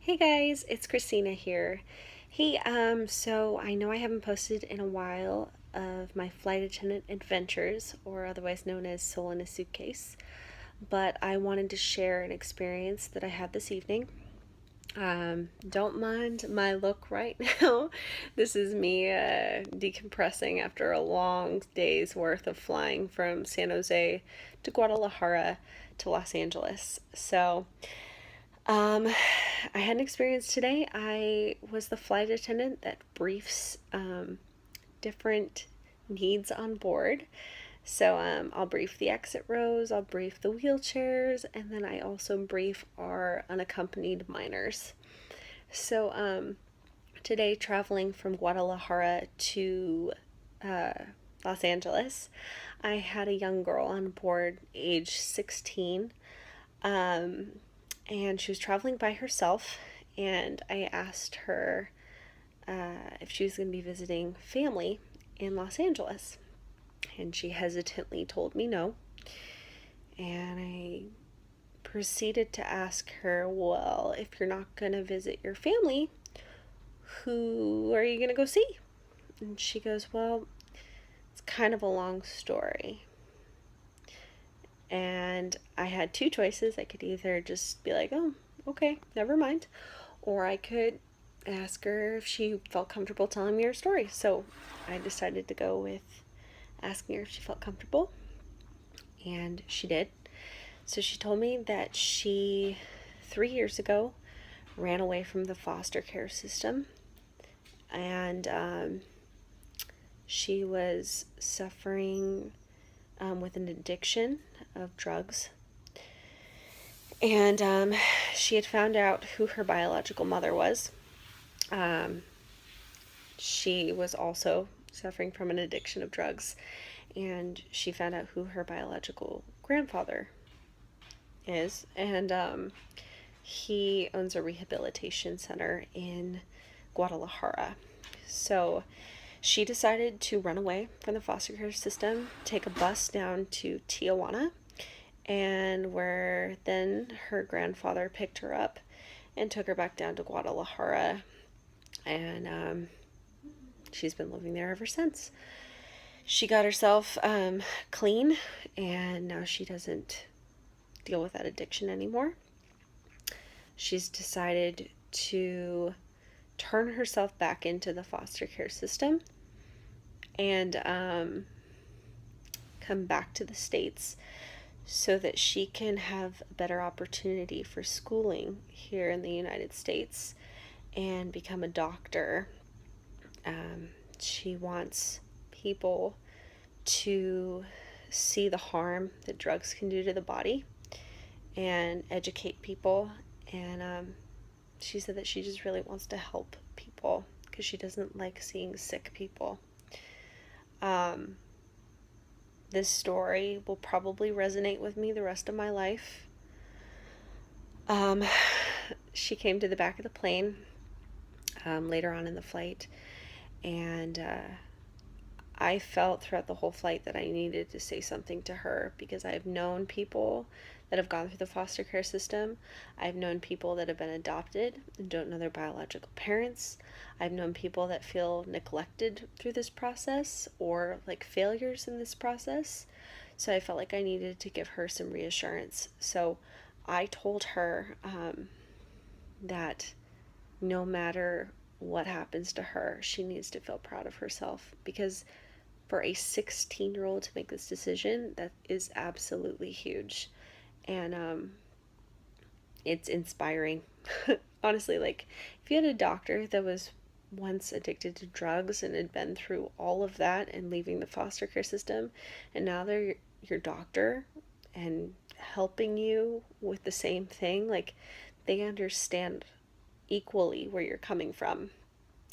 Hey guys, it's Christina here. Hey, so I know I haven't posted in a while of my flight attendant adventures, or otherwise known as Soul in a Suitcase, but I wanted to share an experience that I had this evening. Don't mind my look right now. This is me decompressing after a long day's worth of flying from San Jose to Guadalajara to Los Angeles. Um, I had an experience today. I was the flight attendant that briefs different needs on board. I'll brief the exit rows, I'll brief the wheelchairs, and then I also brief our unaccompanied minors. So, um, Today, traveling from Guadalajara to uh, Los Angeles, I had a young girl on board, age 16. Um, and she was traveling by herself, and I asked her if she was going to be visiting family in Los Angeles, and she hesitantly told me no. And I proceeded to ask her, well, if you're not going to visit your family, who are you going to go see? And she goes, well, it's kind of a long story. And I had two choices. I could either just be like, oh, okay, never mind, or I could ask her if she felt comfortable telling me her story. So I decided to go with asking her if she felt comfortable, and she did. So she told me that she, 3 years ago, ran away from the foster care system, and she was suffering with an addiction of drugs. And she had found out who her biological mother was. Um, she was also suffering from an addiction of drugs, and she found out who her biological grandfather is. And he owns a rehabilitation center in Guadalajara. So she decided to run away from the foster care system, take a bus down to Tijuana, and where then her grandfather picked her up and took her back down to Guadalajara, and she's been living there ever since. She got herself clean, and now she doesn't deal with that addiction anymore. She's decided to turn herself back into the foster care system and come back to the States so that she can have a better opportunity for schooling here in the United States and become a doctor. She wants people to see the harm that drugs can do to the body and educate people. And she said that she just really wants to help people because she doesn't like seeing sick people. This story will probably resonate with me the rest of my life. She came to the back of the plane later on in the flight, and I felt throughout the whole flight that I needed to say something to her because I've known people that have gone through the foster care system. I've known people that have been adopted and don't know their biological parents. I've known people that feel neglected through this process or like failures in this process. So I felt like I needed to give her some reassurance. So I told her that no matter what happens to her, she needs to feel proud of herself, because for a 16-year-old to make this decision, that is absolutely huge. And it's inspiring. Honestly, like, if you had a doctor that was once addicted to drugs and had been through all of that and leaving the foster care system, and now they're your doctor and helping you with the same thing, like, they understand equally where you're coming from.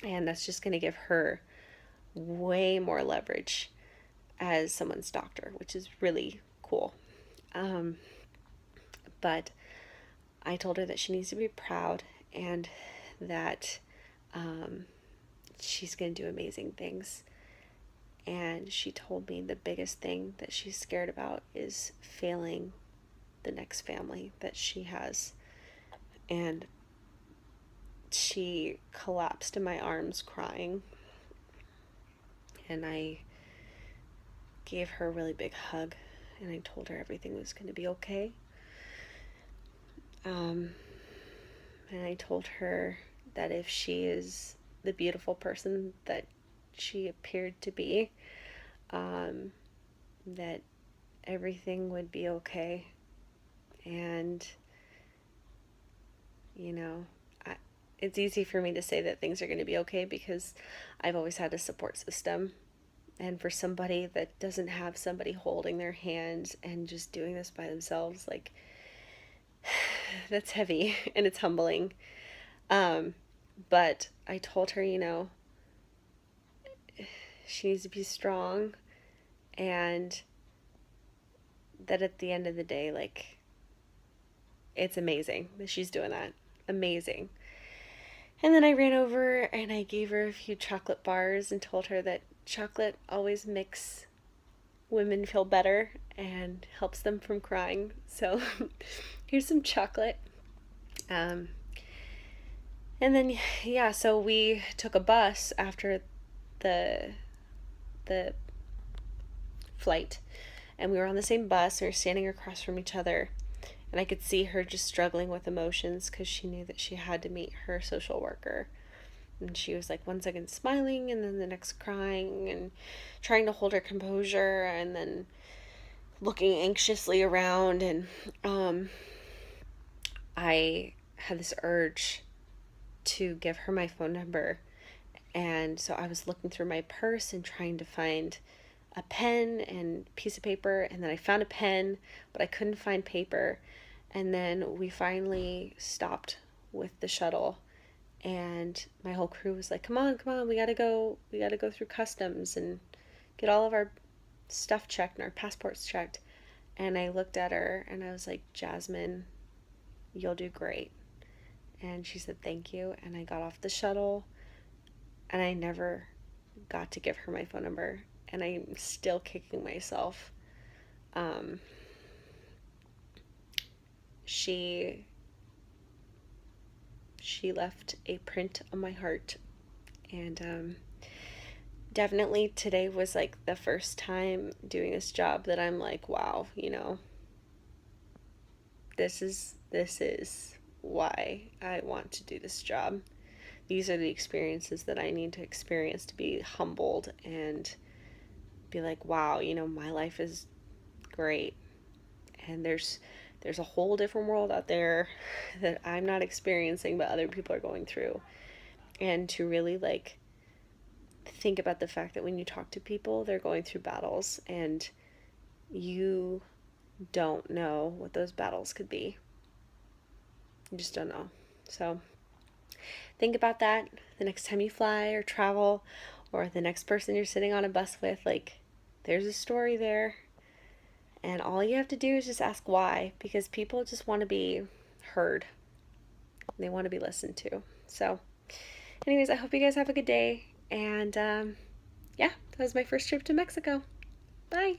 And that's just going to give her way more leverage as someone's doctor, which is really cool. Um, but I told her that she needs to be proud and that she's going to do amazing things. And she told me the biggest thing that she's scared about is failing the next family that she has. And she collapsed in my arms crying, and I gave her a really big hug, and I told her everything was going to be okay. And I told her that if she is the beautiful person that she appeared to be, that everything would be okay. And, you know, it's easy for me to say that things are going to be okay because I've always had a support system. And for somebody that doesn't have somebody holding their hand and just doing this by themselves, like, that's heavy and it's humbling. But I told her, she needs to be strong, and that at the end of the day, like, it's amazing that she's doing that. Amazing. And then I ran over and I gave her a few chocolate bars and told her that chocolate always makes women feel better and helps them from crying. So here's some chocolate. And then, yeah, so we took a bus after the flight, and we were on the same bus. We were standing across from each other, and I could see her just struggling with emotions because she knew that she had to meet her social worker. And she was like 1 second smiling and then the next crying and trying to hold her composure and then looking anxiously around. And I had this urge to give her my phone number. And so I was looking through my purse and trying to find a pen and piece of paper. And then I found a pen, but I couldn't find paper. And then we finally stopped with the shuttle. And my whole crew was like, come on, we gotta go through customs and get all of our stuff checked and our passports checked. And I looked at her and I was like, Jasmine, you'll do great. And she said, thank you. And I got off the shuttle, and I never got to give her my phone number. And I'm still kicking myself. She left a print on my heart. And definitely today was like the first time doing this job that I'm like, wow, this is why I want to do this job. These are the experiences that I need to experience to be humbled and be like, wow, my life is great. And there's a whole different world out there that I'm not experiencing, but other people are going through. And to really like think about the fact that when you talk to people, they're going through battles, and you don't know what those battles could be. You just don't know. So think about that the next time you fly or travel, or the next person you're sitting on a bus with. Like, there's a story there, and all you have to do is just ask why, because people just want to be heard. They want to be listened to. So anyways, I hope you guys have a good day, and yeah, that was my first trip to Mexico. Bye.